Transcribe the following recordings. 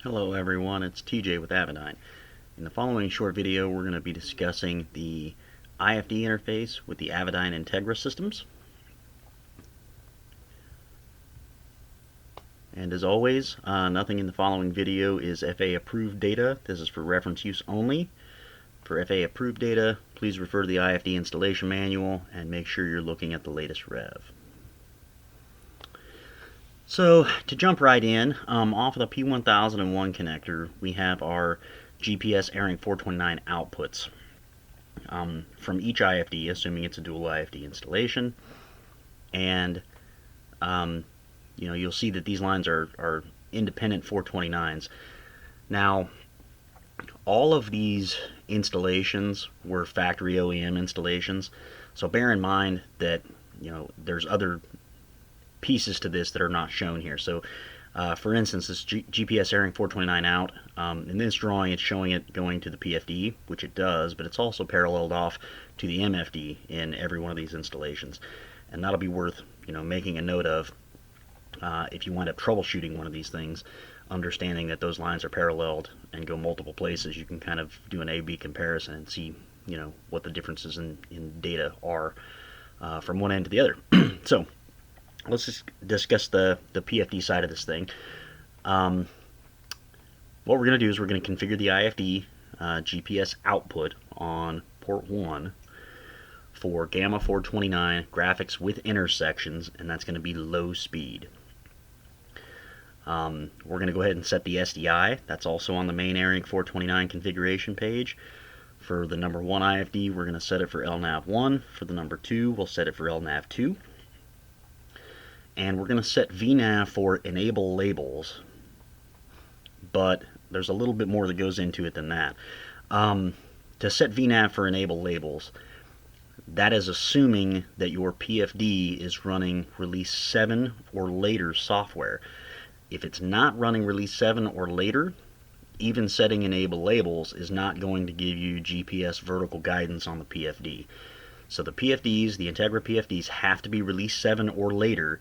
Hello everyone, it's TJ with Avidyne. In the following short video, we're going to be discussing the IFD interface with the Avidyne Integra systems. And as always, nothing in the following video is FAA approved data. This is for reference use only. For FAA approved data, please refer to the IFD installation manual and make sure you're looking at the latest rev. So to jump right in, off of the P1001 connector, we have our GPS Airing 429 outputs from each IFD, assuming it's a dual IFD installation. And you'll see that these lines are independent 429s. Now, all of these installations were factory OEM installations, so bear in mind that there's other pieces to this that are not shown here. So for instance, this GPS Airing 429 out, in this drawing it's showing it going to the PFD, which it does, but it's also paralleled off to the MFD in every one of these installations. And that'll be worth making a note of if you wind up troubleshooting one of these things, understanding that those lines are paralleled and go multiple places. You can kind of do an A-B comparison and see what the differences in data are from one end to the other. So let's just discuss the PFD side of this thing. What we're going to do is we're going to configure the IFD GPS output on port 1 for gamma 429 graphics with intersections, and that's going to be low speed. We're going to go ahead and set the SDI. That's also on the main Airing 429 configuration page. For the number 1 IFD, we're going to set it for LNAV1. For the number 2, we'll set it for LNAV2. And we're going to set VNAV for enable labels, but there's a little bit more that goes into it than that. To set VNAV for enable labels, that is assuming that your PFD is running release 7 or later software. If it's not running release 7 or later, even setting enable labels is not going to give you GPS vertical guidance on the PFD. So the PFDs, the Entegra PFDs, have to be release 7 or later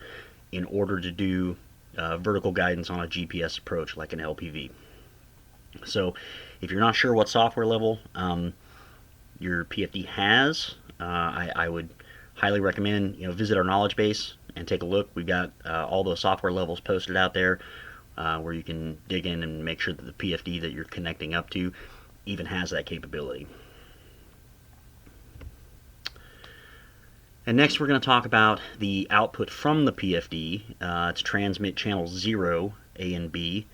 in order to do vertical guidance on a GPS approach like an LPV. So if you're not sure what software level your PFD has, I would highly recommend visit our knowledge base and take a look. We've got all those software levels posted out there where you can dig in and make sure that the PFD that you're connecting up to even has that capability. And next we're going to talk about the output from the PFD to transmit channels 0, A and B.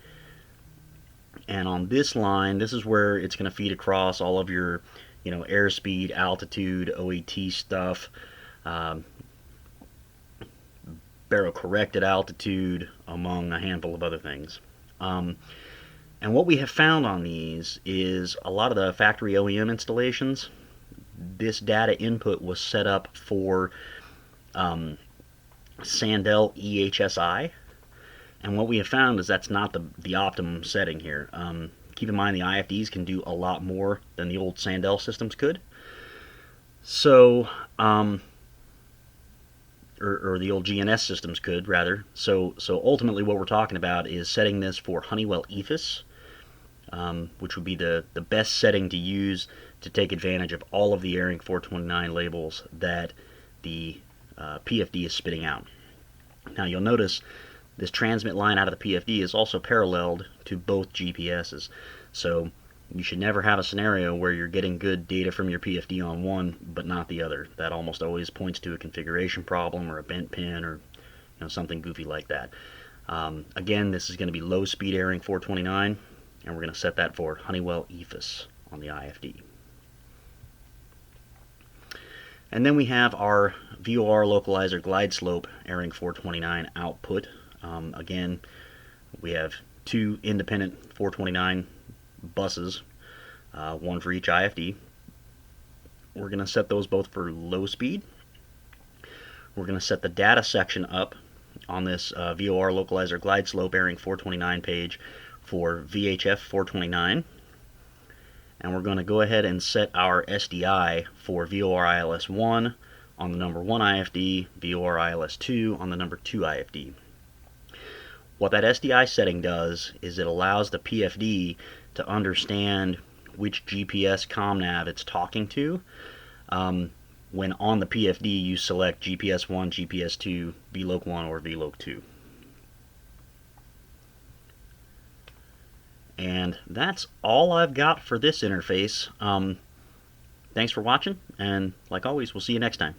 And on this line, this is where it's going to feed across all of your airspeed, altitude, OAT stuff, baro-corrected altitude, among a handful of other things. And what we have found on these is a lot of the factory OEM installations, this data input was set up for Sandell EHSI, and what we have found is that's not the optimum setting here. Keep in mind the IFDs can do a lot more than the old Sandell systems could. So, or the old GNS systems could, rather. So ultimately what we're talking about is setting this for Honeywell EFIS, which would be the best setting to use to take advantage of all of the Airing 429 labels that the PFD is spitting out. Now you'll notice this transmit line out of the PFD is also paralleled to both GPSs. So you should never have a scenario where you're getting good data from your PFD on one but not the other. That almost always points to a configuration problem or a bent pin or something goofy like that. Again, this is going to be low speed Airing 429, and we're going to set that for Honeywell EFIS on the IFD. And then we have our VOR localizer glide slope Airing 429 output. Again, we have 2 independent 429 buses, one for each IFD. We're going to set those both for low speed. We're going to set the data section up on this VOR localizer glide slope Airing 429 page for VHF 429. And we're going to go ahead and set our SDI for VOR ILS 1 on the number 1 IFD, VOR ILS 2 on the number 2 IFD. What that SDI setting does is it allows the PFD to understand which GPS ComNav it's talking to. When on the PFD you select GPS 1, GPS 2, VLOC 1, or VLOC 2. And that's all I've got for this interface. Thanks for watching, and like always, we'll see you next time.